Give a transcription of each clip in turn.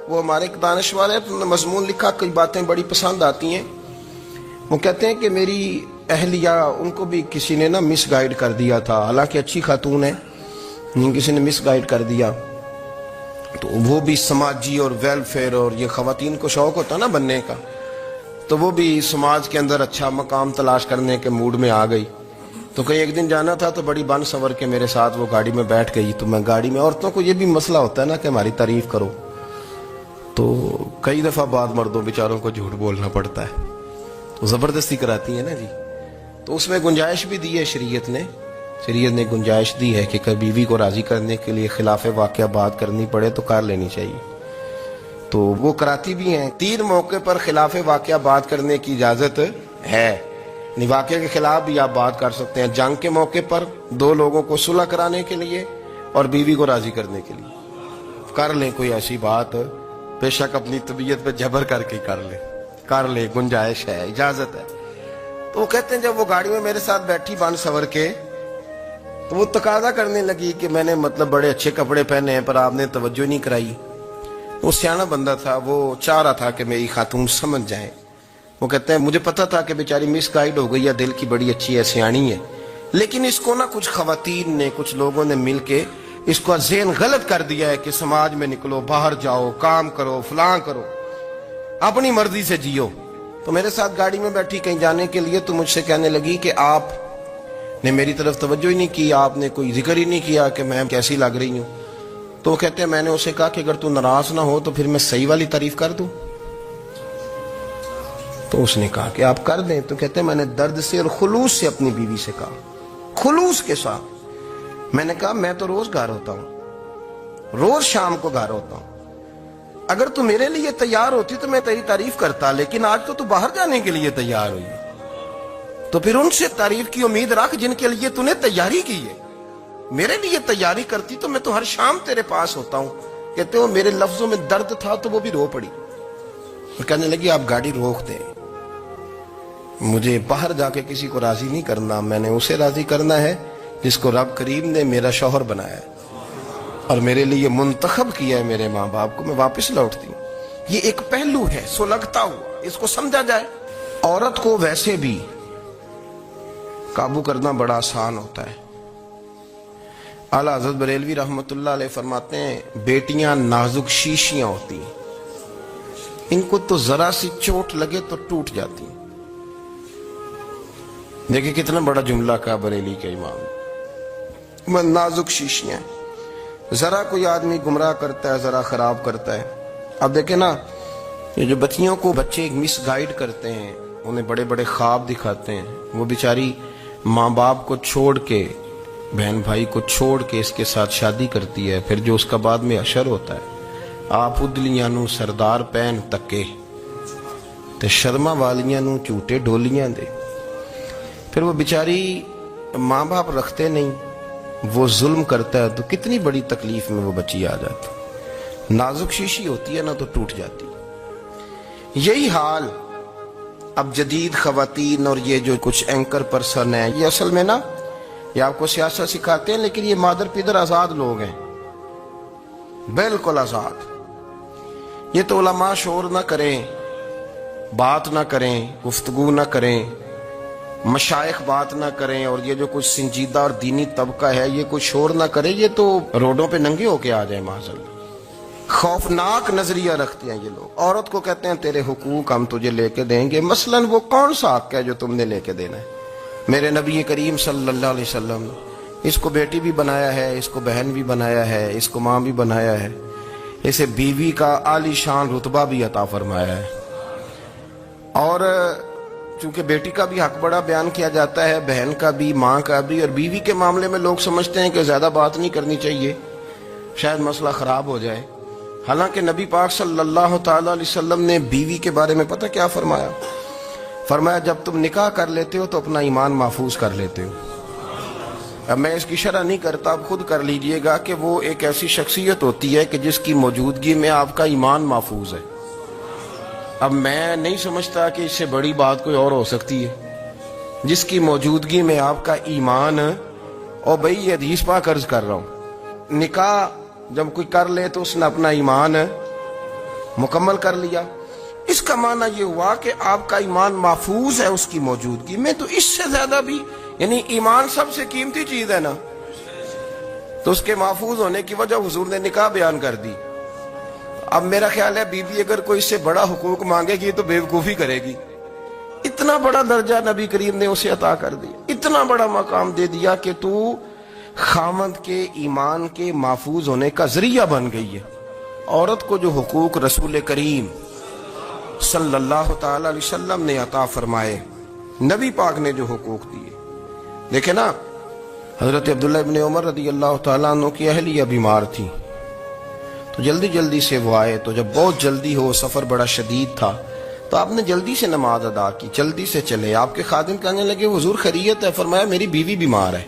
وہ ہمارے ایک دانش والے نے مضمون لکھا، کئی باتیں بڑی پسند آتی ہیں. وہ کہتے ہیں کہ میری اہلیہ ان کو بھی کسی نے مس گائیڈ کر دیا تھا، حالانکہ اچھی خاتون ہے، کسی نے مس گائیڈ کر دیا. تو وہ بھی سماجی اور ویلفیئر اور یہ خواتین کو شوق ہوتا نا بننے کا، تو وہ بھی سماج کے اندر اچھا مقام تلاش کرنے کے موڈ میں آ گئی. تو کہیں ایک دن جانا تھا تو بڑی بن سور کے میرے ساتھ وہ گاڑی میں بیٹھ گئی. تو میں گاڑی میں، عورتوں کو یہ بھی مسئلہ ہوتا ہے نا کہ ہماری تعریف کرو، تو کئی دفعہ بعد مردوں بیچاروں کو جھوٹ بولنا پڑتا ہے، تو زبردستی کراتی ہیں نا جی. تو اس میں گنجائش بھی دی ہے شریعت نے گنجائش دی ہے کہ بیوی کو راضی کرنے کے لیے خلاف واقعہ بات کرنی پڑے تو کر لینی چاہیے. تو وہ کراتی بھی ہیں. 3 موقع پر خلاف واقعہ بات کرنے کی اجازت ہے. واقعے کے خلاف بھی آپ بات کر سکتے ہیں. جنگ کے موقع پر 2 لوگوں کو صلح کرانے کے لیے اور بیوی کو راضی کرنے کے لیے کر لیں کوئی ایسی بات، بے شک اپنی طبیعت پہ جبر کر کے کر لیں، گنجائش ہے، اجازت ہے. تو وہ کہتے ہیں جب وہ گاڑی میں میرے ساتھ بیٹھی بن سور کے، تو وہ تقاضا کرنے لگی کہ میں نے بڑے اچھے کپڑے پہنے ہیں پر آپ نے توجہ نہیں کرائی. وہ سیانا بندہ تھا، وہ چاہ رہا تھا کہ میری خاتون سمجھ جائیں. وہ کہتے ہیں مجھے پتا تھا کہ بیچاری مس گائیڈ ہو گئی ہے، دل کی بڑی اچھی ہے، سیانی ہے، لیکن اس کو کچھ خواتین نے، کچھ لوگوں نے مل کے اس کو ذہن غلط کر دیا ہے کہ سماج میں نکلو، باہر جاؤ، کام کرو، فلاں کرو، اپنی مرضی سے جیو. تو میرے ساتھ گاڑی میں بیٹھی کہیں جانے کے لیے، تو مجھ سے کہنے لگی کہ آپ نے میری طرف توجہ ہی نہیں کی، آپ نے کوئی ذکر ہی نہیں کیا کہ میں کیسی لگ رہی ہوں. تو وہ کہتے ہیں میں نے اسے کہا کہ اگر تو ناراض نہ ہو تو پھر میں صحیح والی تعریف کر دوں. تو اس نے کہا کہ آپ کر دیں. تو کہتے ہیں میں نے درد سے اور خلوص سے اپنی بیوی سے کہا، خلوص کے ساتھ میں نے کہا میں تو روز گھر ہوتا ہوں، روز شام کو گھر ہوتا ہوں، اگر تو میرے لیے تیار ہوتی تو میں تیری تعریف کرتا، لیکن آج تو باہر جانے کے لیے تیار ہوئی، تو پھر ان سے تعریف کی امید رکھ جن کے لیے تو نے تیاری کی ہے. میرے لیے تیاری کرتی تو میں تو ہر شام تیرے پاس ہوتا ہوں. کہتے ہو میرے لفظوں میں درد تھا تو وہ بھی رو پڑی. کہنے لگی آپ گاڑی روک دیں، مجھے باہر جا کے کسی کو راضی نہیں کرنا، میں نے اسے راضی کرنا ہے جس کو رب کریم نے میرا شوہر بنایا ہے اور میرے لیے منتخب کیا ہے میرے ماں باپ کو. میں واپس لوٹتی ہوں. یہ ایک پہلو ہے سلگتا ہوا، اس کو سمجھا جائے. عورت کو ویسے بھی قابو کرنا بڑا آسان ہوتا ہے. اعلیٰ حضرت بریلوی رحمۃ اللہ علیہ فرماتے ہیں بیٹیاں نازک شیشیاں ہوتی ہیں، ان کو تو ذرا سی چوٹ لگے تو ٹوٹ جاتی ہیں. دیکھیں کتنا بڑا جملہ کہا بریلی کے امام، نازک شیشیاں. ذرا کوئی آدمی گمراہ کرتا ہے، ذرا خراب کرتا ہے. اب دیکھیں نا، یہ جو بچیوں کو بچے مس گائیڈ کرتے ہیں، انہیں بڑے بڑے خواب دکھاتے ہیں، وہ بیچاری ماں باپ کو چھوڑ کے، بہن بھائی کو چھوڑ کے اس کے ساتھ شادی کرتی ہے. پھر جو اس کا بعد میں حشر ہوتا ہے، آپ ادلیاں نو سردار پہن تکے تے شرما والیاں نو جھوٹے ڈولیاں دے. پھر وہ بیچاری ماں باپ رکھتے نہیں، وہ ظلم کرتا ہے، تو کتنی بڑی تکلیف میں وہ بچی آ جاتی. نازک شیشی ہوتی ہے نا تو ٹوٹ جاتی. یہی حال اب جدید خواتین اور یہ جو کچھ اینکر پرسن ہیں، یہ اصل میں نا یہ آپ کو سیاست سکھاتے ہیں، لیکن یہ مادر پیدر آزاد لوگ ہیں، بالکل آزاد. یہ تو علماء شور نہ کریں، بات نہ کریں، گفتگو نہ کریں، مشائخ بات نہ کریں، اور یہ جو کچھ سنجیدہ اور دینی طبقہ ہے یہ کوئی شور نہ کرے، یہ تو روڈوں پہ ننگے ہو کے آ جائیں معاذ اللہ. خوفناک نظریہ رکھتے ہیں یہ لوگ. عورت کو کہتے ہیں تیرے حقوق ہم تجھے لے کے دیں گے. مثلاً وہ کون سا حق ہے جو تم نے لے کے دینا ہے؟ میرے نبی کریم صلی اللہ علیہ وسلم نے اس کو بیٹی بھی بنایا ہے، اس کو بہن بھی بنایا ہے، اس کو ماں بھی بنایا ہے، اسے بیوی کا عالی شان رتبہ بھی عطا فرمایا ہے. اور چونکہ بیٹی کا بھی حق بڑا بیان کیا جاتا ہے، بہن کا بھی، ماں کا بھی. اور بیوی کے معاملے میں لوگ سمجھتے ہیں کہ زیادہ بات نہیں کرنی چاہیے، شاید مسئلہ خراب ہو جائے. حالانکہ نبی پاک صلی اللہ تعالی علیہ وسلم نے بیوی کے بارے میں پتہ کیا فرمایا؟ فرمایا جب تم نکاح کر لیتے ہو تو اپنا ایمان محفوظ کر لیتے ہو. اب میں اس کی شرح نہیں کرتا، اب خود کر لیجئے گا کہ وہ ایک ایسی شخصیت ہوتی ہے کہ جس کی موجودگی میں آپ کا ایمان محفوظ ہے. اب میں نہیں سمجھتا کہ اس سے بڑی بات کوئی اور ہو سکتی ہے، جس کی موجودگی میں آپ کا ایمان. اور بھئی یہ حدیث پاک عرض کر رہا ہوں، نکاح جب کوئی کر لے تو اس نے اپنا ایمان مکمل کر لیا. اس کا معنی یہ ہوا کہ آپ کا ایمان محفوظ ہے اس کی موجودگی میں. تو اس سے زیادہ بھی یعنی ایمان سب سے قیمتی چیز ہے نا, تو اس کے محفوظ ہونے کی وجہ حضور نے نکاح بیان کر دی. اب میرا خیال ہے بی بی اگر کوئی اس سے بڑا حقوق مانگے گی تو بیوقوفی کرے گی. اتنا بڑا درجہ نبی کریم نے اسے عطا کر دیا, اتنا بڑا مقام دے دیا کہ تو خامند کے ایمان کے محفوظ ہونے کا ذریعہ بن گئی ہے. عورت کو جو حقوق رسول کریم صلی اللہ تعالی علیہ وسلم نے عطا فرمائے, نبی پاک نے جو حقوق دیے. دیکھیں نا, حضرت عبداللہ ابن عمر رضی اللہ تعالیٰ عنہ کی اہلیہ بیمار تھی, تو جلدی جلدی سے وہ آئے. تو جب بہت جلدی ہو, سفر بڑا شدید تھا, تو آپ نے جلدی سے نماز ادا کی, جلدی سے چلے. آپ کے خادم کہنے لگے حضور خیریت ہے؟ فرمایا میری بیوی بیمار ہے.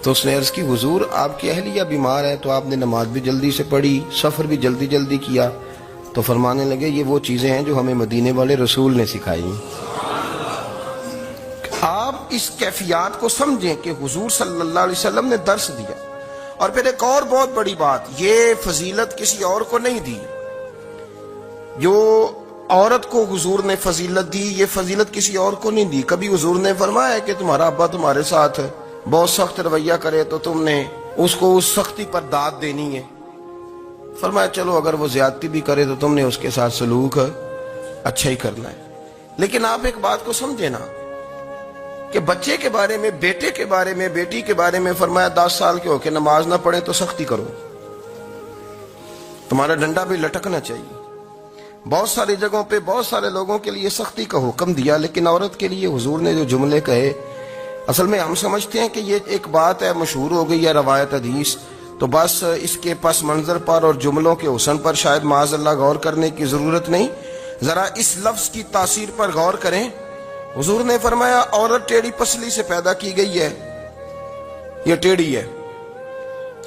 تو اس نے عرض کی حضور آپ کی اہلیہ بیمار ہے. تو آپ نے نماز بھی جلدی سے پڑھی, سفر بھی جلدی جلدی کیا. تو فرمانے لگے یہ وہ چیزیں ہیں جو ہمیں مدینے والے رسول نے سکھائی. آپ اس کیفیات کو سمجھیں کہ حضور صلی اللہ علیہ وسلم نے درس دیا. اور پھر ایک اور بہت بڑی بات, یہ فضیلت کسی اور کو نہیں دی. جو عورت کو حضور نے فضیلت دی, یہ فضیلت کسی اور کو نہیں دی. کبھی حضور نے فرمایا کہ تمہارا ابا تمہارے ساتھ بہت سخت رویہ کرے تو تم نے اس کو اس سختی پر داد دینی ہے. فرمایا چلو اگر وہ زیادتی بھی کرے تو تم نے اس کے ساتھ سلوک اچھا ہی کرنا ہے. لیکن آپ ایک بات کو سمجھے نا کہ بچے کے بارے میں, بیٹے کے بارے میں, بیٹی کے بارے میں فرمایا 10 سال کے ہو کے نماز نہ پڑھے تو سختی کرو, تمہارا ڈنڈا بھی لٹکنا چاہیے. بہت ساری جگہوں پہ بہت سارے لوگوں کے لیے سختی کا حکم دیا, لیکن عورت کے لیے حضور نے جو جملے کہے, اصل میں ہم سمجھتے ہیں کہ یہ ایک بات ہے, مشہور ہو گئی ہے روایت حدیث, تو بس اس کے پس منظر پر اور جملوں کے حسن پر شاید معاذ اللہ غور کرنے کی ضرورت نہیں. ذرا اس لفظ کی تاثیر پر غور کریں. حضور نے فرمایا عورت ٹیڑھی پسلی سے پیدا کی گئی ہے, یہ ٹیڑھی ہے,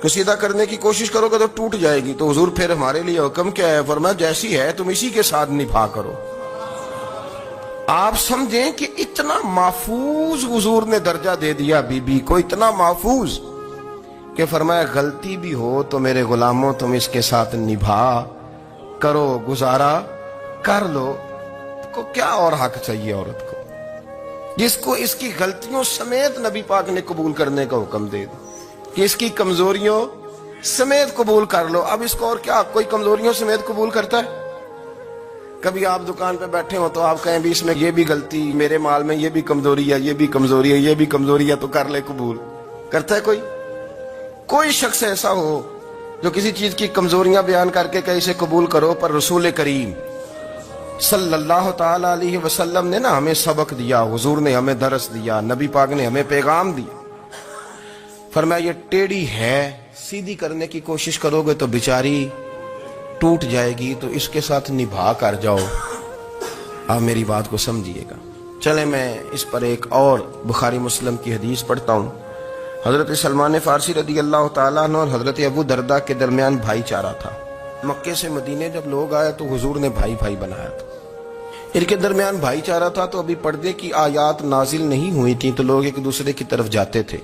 کو سیدھا کرنے کی کوشش کرو گے تو ٹوٹ جائے گی. تو حضور پھر ہمارے لیے حکم کیا ہے؟ فرمایا جیسی ہے تم اسی کے ساتھ نبھا کرو. آپ سمجھیں کہ اتنا محفوظ حضور نے درجہ دے دیا بی بی کو, اتنا محفوظ کہ فرمایا غلطی بھی ہو تو میرے غلاموں تم اس کے ساتھ نبھا کرو, گزارا کر لو. کو کیا اور حق چاہیے عورت کو, جس کو اس کی غلطیوں سمیت نبی پاک نے قبول کرنے کا حکم دے دیا کہ اس کی کمزوریوں سمیت قبول کر لو. اب اس کو اور کیا کوئی کمزوریوں سمیت قبول کرتا ہے؟ کبھی آپ دکان پہ بیٹھے ہو تو آپ کہیں بھی اس میں یہ بھی غلطی, میرے مال میں یہ بھی کمزوری ہے, یہ بھی کمزوری ہے, یہ بھی کمزوری ہے, تو کر لے قبول. کرتا ہے کوئی؟ کوئی شخص ایسا ہو جو کسی چیز کی کمزوریاں بیان کر کے کہ اسے قبول کرو؟ پر رسول کریم صلی اللہ تعالی علیہ وسلم نے نا ہمیں سبق دیا, حضور نے ہمیں درس دیا, نبی پاک نے ہمیں پیغام دیا. فرمایا یہ ٹیڑھی ہے, سیدھی کرنے کی کوشش کرو گے تو بیچاری ٹوٹ جائے گی, تو اس کے ساتھ نبھا کر جاؤ. آپ میری بات کو سمجھیے گا. چلیں میں اس پر ایک اور بخاری مسلم کی حدیث پڑھتا ہوں. حضرت سلمان فارسی رضی اللہ تعالیٰ عنہ اور حضرت ابو دردہ کے درمیان بھائی چارہ تھا. مکے سے مدینے جب لوگ آئے تو حضور نے بھائی بھائی بنایا تھا. ان کے درمیان بھائی چارہ تھا, تو ابھی پردے کی آیات نازل نہیں ہوئی تھیں, تو لوگ ایک دوسرے کی طرف جاتے تھے.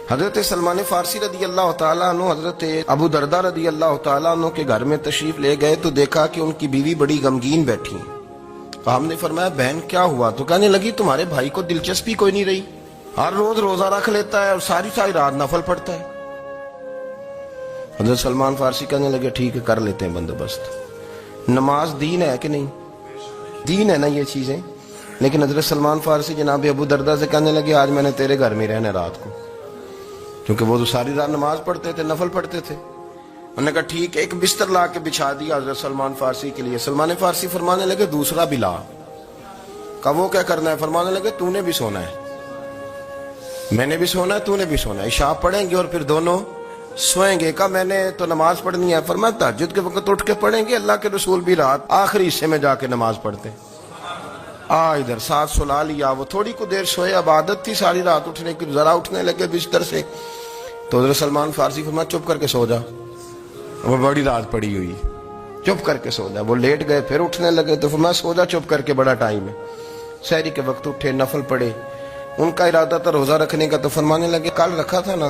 حضرت سلمان فارسی رضی اللہ تعالیٰ عنہ حضرت ابو دردہ رضی اللہ تعالیٰ عنہ کے گھر میں تشریف لے گئے, تو دیکھا کہ ان کی بیوی بڑی غمگین بیٹھی ہیں. تو ہم نے فرمایا بہن کیا ہوا؟ تو کہنے لگی تمہارے بھائی کو دلچسپی کوئی نہیں رہی, ہر روز روزہ رکھ لیتا ہے اور ساری رات نفل پڑھتا ہے. حضرت سلمان فارسی کہنے لگے ٹھیک ہے کر لیتے ہیں بندوبست. نماز دین ہے کہ نہیں؟ دین ہے نا یہ چیزیں. لیکن حضرت سلمان فارسی جناب ابو دردہ سے کہنے لگے آج میں نے تیرے گھر میں رہنا رات کو, کیونکہ وہ تو ساری رات نماز پڑھتے تھے, نفل پڑھتے تھے. انہوں نے کہا ٹھیک ہے. ایک بستر لا کے بچھا دیا حضرت سلمان فارسی کے لیے. سلمان فارسی فرمانے لگے دوسرا بھی لا. کہا وہ کیا کرنا ہے؟ فرمانے لگے تو نے بھی سونا ہے, میں نے بھی سونا ہے, تو نے بھی سونا ہے. عشاء پڑھیں گے اور پھر دونوں سوئیں گے. کہا میں نے تو نماز پڑھنی ہے. فرمایا تہجد کے وقت اٹھ کے پڑھیں گے, اللہ کے رسول بھی رات آخری حصے میں جا کے نماز پڑھتے. ادھر ساتھ سلا لیا. وہ تھوڑی کو دیر سوئے, اب عادت تھی ساری رات اٹھنے کی, ذرا اٹھنے لگے بستر سے. تو حضرت سلمان فارسی فرمایا چپ کر کے سو جا, وہ بڑی رات پڑی ہوئی, چپ کر کے سو جا. وہ لیٹ گئے, پھر اٹھنے لگے. تو فرمایا سو جا چپ کر کے, بڑا ٹائم ہے. سحری کے وقت اٹھے, نفل پڑھے. ان کا ارادہ تھا روزہ رکھنے کا, تو فرمانے لگے کل رکھا تھا نا,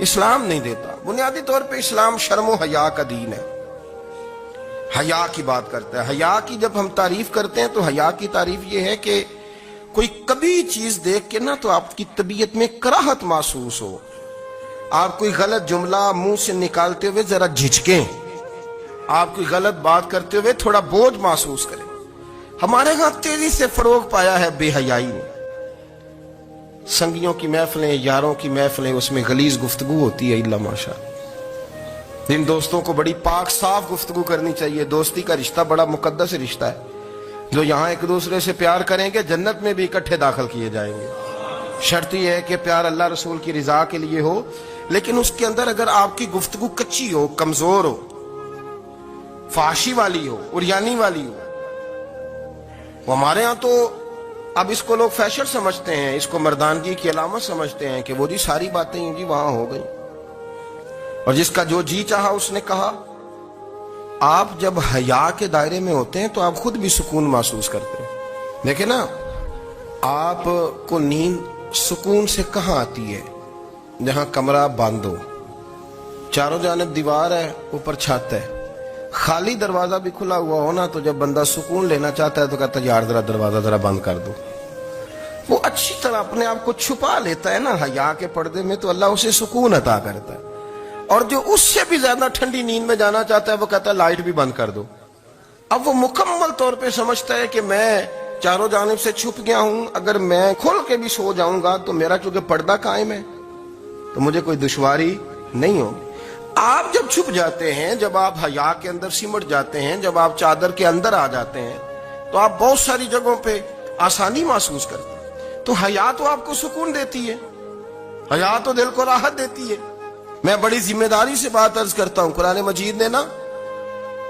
اسلام نہیں دیتا۔ بنیادی طور پہ اسلام شرم و حیا کا دین ہے، حیا کی بات کرتا ہے۔ حیا کی جب ہم تعریف کرتے ہیں تو حیا کی تعریف یہ ہے کہ کوئی کبھی چیز دیکھ کے نا تو آپ کی طبیعت میں کراہت محسوس ہو، آپ کوئی غلط جملہ منہ سے نکالتے ہوئے ذرا جھجکیں، آپ کوئی غلط بات کرتے ہوئے تھوڑا بوجھ محسوس کریں۔ ہمارے ہاں تیزی سے فروغ پایا ہے بے حیائی نے۔ سنگیوں کی محفلیں، یاروں کی محفلیں، اس میں غلیظ گفتگو ہوتی ہے، الا ماشاء اللہ۔ ان دوستوں کو بڑی پاک صاف گفتگو کرنی چاہیے۔ دوستی کا رشتہ بڑا مقدس رشتہ ہے، جو یہاں ایک دوسرے سے پیار کریں گے جنت میں بھی اکٹھے داخل کیے جائیں گے۔ شرط یہ ہے کہ پیار اللہ رسول کی رضا کے لیے ہو، لیکن اس کے اندر اگر آپ کی گفتگو کچی ہو، کمزور ہو، فحاشی والی ہو، عریانی والی ہو، وہ ہمارے ہاں تو اب اس کو لوگ فیشن سمجھتے ہیں، اس کو مردانگی کی علامت سمجھتے ہیں کہ وہ جی ساری باتیں جی وہاں ہو گئی، اور جس کا جو جی چاہا اس نے کہا۔ آپ جب حیا کے دائرے میں ہوتے ہیں تو آپ خود بھی سکون محسوس کرتے ہیں۔ دیکھیں نا، آپ کو نیند سکون سے کہاں آتی ہے؟ جہاں کمرہ بند ہو، چاروں جانب دیوار ہے، اوپر چھت ہے، خالی دروازہ بھی کھلا ہوا ہونا تو جب بندہ سکون لینا چاہتا ہے تو کہتا ہے یار ذرا دروازہ ذرا بند کر دو۔ وہ اچھی طرح اپنے آپ کو چھپا لیتا ہے نا حیا کے پردے میں، تو اللہ اسے سکون عطا کرتا ہے۔ اور جو اس سے بھی زیادہ ٹھنڈی نیند میں جانا چاہتا ہے وہ کہتا ہے لائٹ بھی بند کر دو۔ اب وہ مکمل طور پہ سمجھتا ہے کہ میں چاروں جانب سے چھپ گیا ہوں، اگر میں کھل کے بھی سو جاؤں گا تو میرا چونکہ پردہ قائم ہے تو مجھے کوئی دشواری نہیں ہوگی۔ آپ جب چھپ جاتے ہیں، جب آپ حیا کے اندر سمٹ جاتے ہیں، جب آپ چادر کے اندر آ جاتے ہیں تو آپ بہت ساری جگہوں پہ آسانی محسوس کرتے ہیں۔ تو حیا تو آپ کو سکون دیتی ہے، حیا تو دل کو راحت دیتی ہے۔ میں بڑی ذمہ داری سے بات عرض کرتا ہوں، قرآن مجید نے نا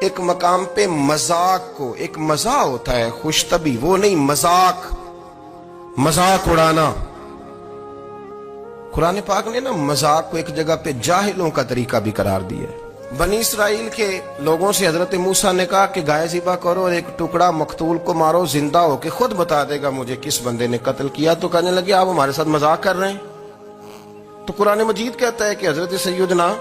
ایک مقام پہ مذاق کو، ایک مزاح ہوتا ہے خوش طبی، وہ نہیں مذاق اڑانا، قرآن پاک نے نا مذاق کو ایک جگہ پہ جاہلوں کا طریقہ بھی قرار دیا ہے۔ بنی اسرائیل کے لوگوں سے حضرت موسیٰ نے کہا کہ گائے ذبح کرو اور ایک ٹکڑا مقتول کو مارو، زندہ ہو کے خود بتا دے گا مجھے کس بندے نے قتل کیا۔ تو کہنے لگے آپ ہمارے ساتھ مذاق کر رہے ہیں۔ تو قرآن مجید کہتا ہے کہ حضرت سیدنا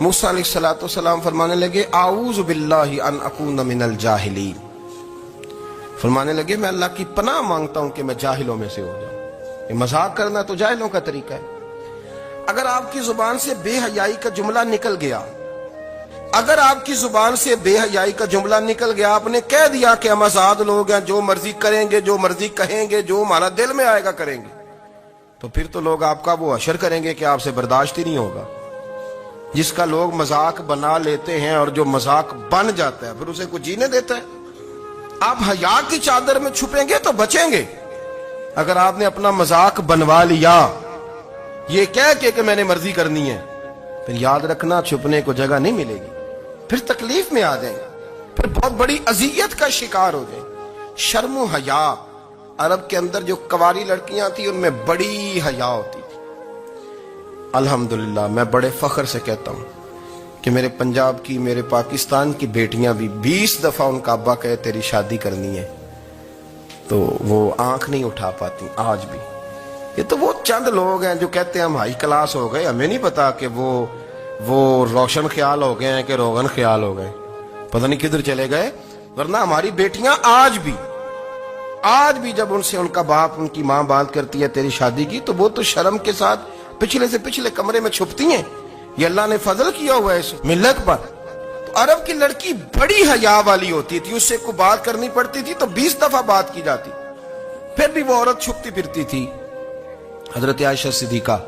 موسیٰ علیہ السلام فرمانے لگے اعوذ باللہ ان اکون من الجاہلین، فرمانے لگے میں اللہ کی پناہ مانگتا ہوں کہ میں جاہلوں میں سے ہو جاؤں۔ یہ مذاق کرنا تو جاہلوں کا طریقہ ہے۔ اگر آپ کی زبان سے بے حیائی کا جملہ نکل گیا، اگر آپ کی زبان سے بے حیائی کا جملہ نکل گیا، آپ نے کہہ دیا کہ ہم آزاد لوگ ہیں، جو مرضی کریں گے، جو مرضی کہیں گے، جو ہمارا دل میں آئے گا کریں گے، تو پھر تو لوگ آپ کا وہ حشر کریں گے کہ آپ سے برداشت ہی نہیں ہوگا۔ جس کا لوگ مذاق بنا لیتے ہیں اور جو مذاق بن جاتا ہے پھر اسے کوئی جینے دیتا ہے؟ آپ حیا کی چادر میں چھپیں گے تو بچیں گے۔ اگر آپ نے اپنا مذاق بنوا لیا یہ کہہ کے کہ میں نے مرضی کرنی ہے، پھر یاد رکھنا چھپنے کو جگہ نہیں ملے گی، پھر تکلیف میں آ جائیں، پھر بہت بڑی اذیت کا شکار ہو جائیں۔ شرم و حیا، عرب کے اندر جو کنواری لڑکیاں تھیں ان میں بڑی حیا ہوتی تھی۔ الحمدللہ میں بڑے فخر سے کہتا ہوں کہ میرے پنجاب کی، میرے پاکستان کی بیٹیاں بھی 20 دفعہ ان کا ابا کہے تیری شادی کرنی ہے تو وہ آنکھ نہیں اٹھا پاتی آج بھی۔ یہ تو وہ چند لوگ ہیں جو کہتے ہیں ہم ہائی کلاس ہو گئے، ہمیں نہیں پتا کہ وہ روشن خیال ہو گئے ہیں کہ روغن خیال ہو گئے، پتہ نہیں کدھر چلے گئے۔ ورنہ ہماری بیٹیاں آج بھی جب ان سے ان کا باپ، ان کی ماں بات کرتی ہے تیری شادی کی، تو وہ تو شرم کے ساتھ پچھلے سے پچھلے کمرے میں چھپتی ہیں۔ یہ اللہ نے فضل کیا ہوا ہے اس ملت پر۔ تو عرب کی لڑکی بڑی حیا والی ہوتی تھی، اس سے کوئی بات کرنی پڑتی تھی تو 20 دفعہ بات کی جاتی، پھر بھی وہ عورت چھپتی پھرتی تھی۔ حضرت عائشہ صدیقہ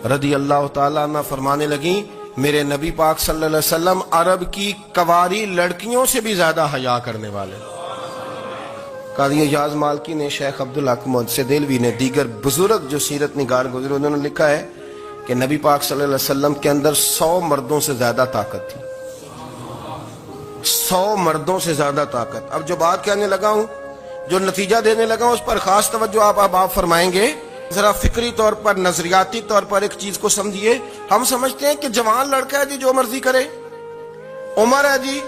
رضی اللہ تعالیٰ عنہ فرمانے لگیں میرے نبی پاک صلی اللہ علیہ وسلم عرب کی کنواری لڑکیوں سے بھی زیادہ حیا کرنے والے۔ قاضی اعجاز مالکی نے، شیخ عبدالحق محدث دہلوی نے، دیگر بزرگ جو سیرت نگار گزرے انہوں نے لکھا ہے کہ نبی پاک صلی اللہ علیہ وسلم کے اندر 100 مردوں سے زیادہ طاقت تھی، 100 مردوں سے زیادہ طاقت۔ اب جو بات کہنے لگا ہوں، جو نتیجہ دینے لگا ہوں، اس پر خاص توجہ آپ فرمائیں گے۔ ذرا فکری طور پر، نظریاتی طور پر ایک چیز کو سمجھیے۔ ہم سمجھتے ہیں کہ جوان لڑکا ہے جی جو مرضی کرے، عمر ہے جی۔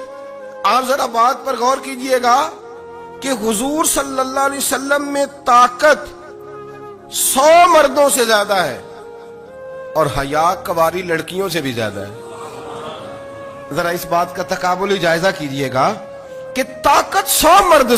آپ ذرا بات پر غور کیجئے گا کہ حضور صلی اللہ علیہ وسلم میں طاقت 100 مردوں سے زیادہ ہے، اور حیا کواری لڑکیوں سے بھی زیادہ ہے. ذرا اس بات کا تقابلی جائزہ کیجئے گا کہ طاقت 100 مرد